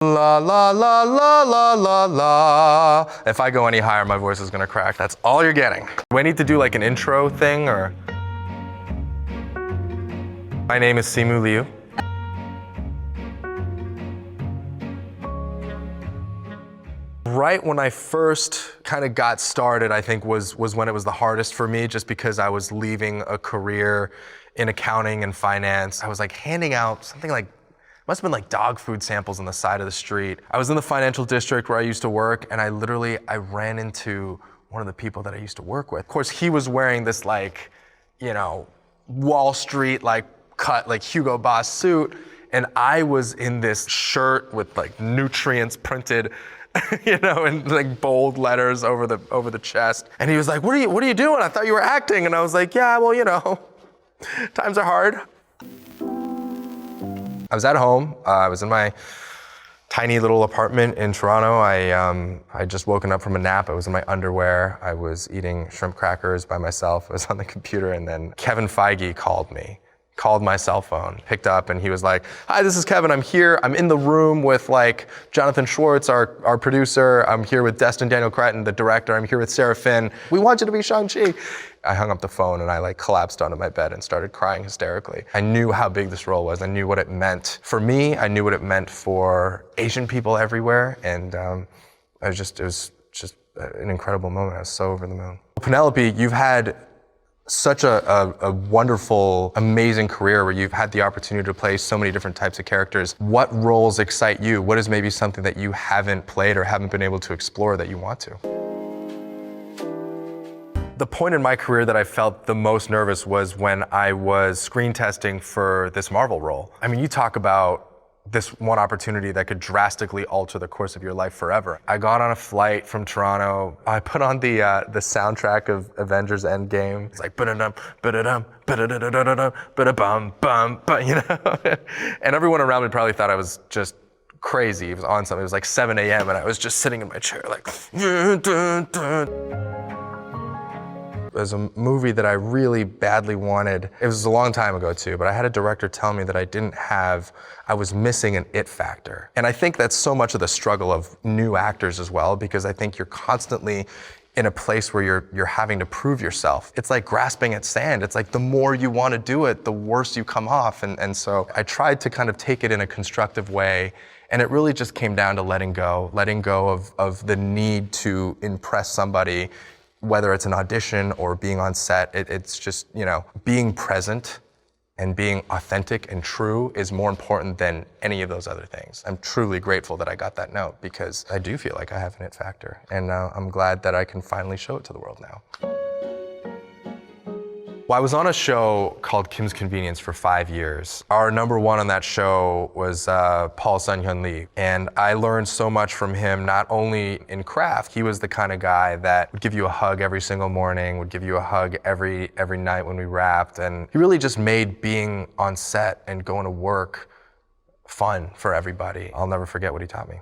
La la la la la la la. If I go any higher, my voice is gonna crack. That's all you're getting. Do I need to do like an intro thing or? My name is Simu Liu. Right when I first kind of got started, I think was when it was the hardest for me, just because I was leaving a career in accounting and finance. I was like handing out something like, must have been like dog food samples on the side of the street. I was in the financial district where I used to work, and I ran into one of the people that I used to work with. Of course, he was wearing this like, you know, Wall Street like cut like Hugo Boss suit, and I was in this shirt with like nutrients printed, you know, in like bold letters over the chest. And he was like, what are you doing? I thought you were acting. And I was like, yeah, well, you know, times are hard. I was at home. I was in my tiny little apartment in Toronto. I just woken up from a nap. I was in my underwear. I was eating shrimp crackers by myself. I was on the computer, and then Kevin Feige called my cell phone, picked up, and he was like, hi, this is Kevin. I'm here. I'm in the room with like Jonathan Schwartz, our producer. I'm here with Destin Daniel Cretton, the director. I'm here with Sarah Finn. We want you to be Shang-Chi. I hung up the phone and I like collapsed onto my bed and started crying hysterically. I knew how big this role was. I knew what it meant for me. I knew what it meant for Asian people everywhere. And it was just an incredible moment. I was so over the moon. Penelope, you've had such a wonderful, amazing career where you've had the opportunity to play so many different types of characters. What roles excite you? What is maybe something that you haven't played or haven't been able to explore that you want to? The point in my career that I felt the most nervous was when I was screen testing for this Marvel role. I mean, you talk about this one opportunity that could drastically alter the course of your life forever. I got on a flight from Toronto. I put on the soundtrack of Avengers Endgame. It's like ba-da-dum, ba-da-dum, ba-da-da-da-da-da, ba-da-bum, bum, bum, you know? And everyone around me probably thought I was just crazy. It was on something. It was like 7 a.m. and I was just sitting in my chair like, dun, dun, dun. It was a movie that I really badly wanted. It was a long time ago too, but I had a director tell me that I was missing an it factor. And I think that's so much of the struggle of new actors as well, because I think you're constantly in a place where you're having to prove yourself. It's like grasping at sand. It's like the more you want to do it, the worse you come off. And so I tried to kind of take it in a constructive way. And it really just came down to letting go of the need to impress somebody, whether it's an audition or being on set. It's just, you know, being present and being authentic and true is more important than any of those other things. I'm truly grateful that I got that note, because I do feel like I have an it factor. And I'm glad that I can finally show it to the world now. Well, I was on a show called Kim's Convenience for 5 years. Our #1 on that show was Paul Sun-Hyun Lee. And I learned so much from him, not only in craft. He was the kind of guy that would give you a hug every single morning, would give you a hug every night when we wrapped. And he really just made being on set and going to work fun for everybody. I'll never forget what he taught me.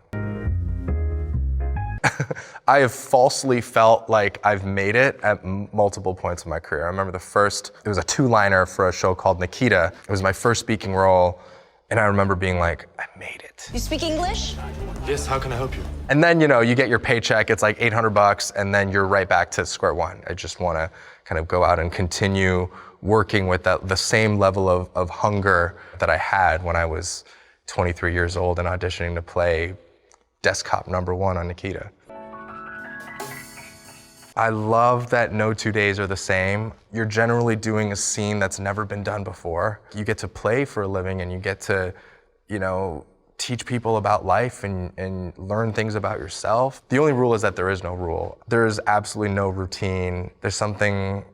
I have falsely felt like I've made it at multiple points in my career. I remember it was a 2-liner for a show called Nikita. It was my first speaking role, and I remember being like, I made it. You speak English? Yes, how can I help you? And then, you know, you get your paycheck, it's like $800, and then you're right back to square one. I just want to kind of go out and continue working with the same level of hunger that I had when I was 23 years old and auditioning to play desktop #1 on Nikita. I love that no 2 days are the same. You're generally doing a scene that's never been done before. You get to play for a living, and you get to, you know, teach people about life and learn things about yourself. The only rule is that there is no rule. There is absolutely no routine. There's something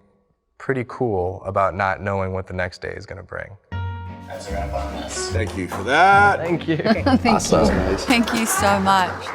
pretty cool about not knowing what the next day is gonna bring. That's a wrap on this. Thank you for that. Thank you. Thank Awesome. you. Thank you so much.